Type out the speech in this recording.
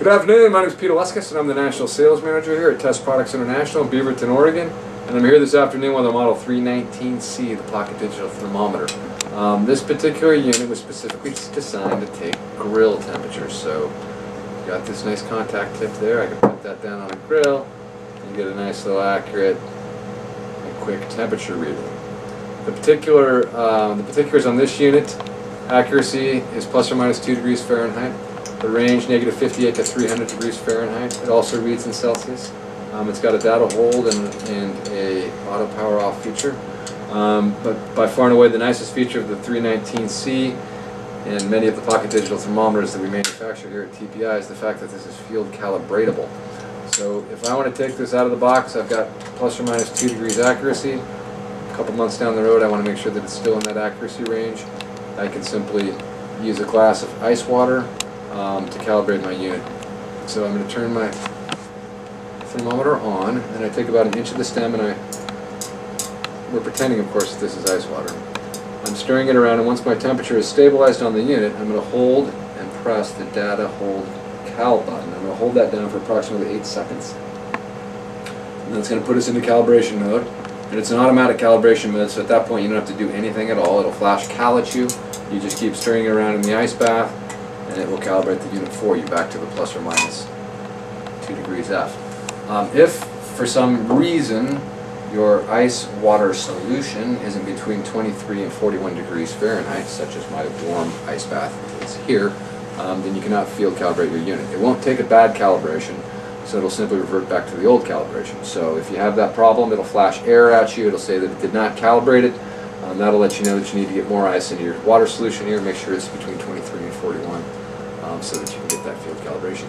Good afternoon, my name is Peter Leskis and I'm the National Sales Manager here at Test Products International in Beaverton, Oregon. And I'm here this afternoon with our Model 319C, the Pocket Digital Thermometer. This particular unit was specifically designed to take grill temperatures. So, got this nice contact tip there. I can put that down on the grill and get a nice little accurate and quick temperature reading. The particulars on this unit, accuracy is plus or minus 2 degrees Fahrenheit. The range, negative 58 to 300 degrees Fahrenheit. It also reads in Celsius. It's got a data hold and a auto power off feature. But by far and away the nicest feature of the 319C and many of the pocket digital thermometers that we manufacture here at TPI is the fact that this is field calibratable. So if I want to take this out of the box, I've got plus or minus 2 degrees accuracy. A couple months down the road I want to make sure that it's still in that accuracy range. I can simply use a glass of ice water to calibrate my unit. So I'm going to turn my thermometer on, and I take about an inch of the stem, and we're pretending, of course, that this is ice water. I'm stirring it around, and once my temperature is stabilized on the unit, I'm going to hold and press the data hold cal button. I'm going to hold that down for approximately 8 seconds. And that's going to put us into calibration mode. And it's an automatic calibration mode, so at that point you don't have to do anything at all. It'll flash cal at you. You just keep stirring it around in the ice bath, and it will calibrate the unit for you back to the plus or minus 2 degrees F. If for some reason your ice water solution is in between 23 and 41 degrees Fahrenheit, such as my warm ice bath is here, then you cannot field calibrate your unit. It won't take a bad calibration, so it'll simply revert back to the old calibration. So if you have that problem, it'll flash error at you, it'll say that it did not calibrate it. That'll let you know that you need to get more ice into your water solution here, make sure it's between 23 and 41 so that you can get that field calibration.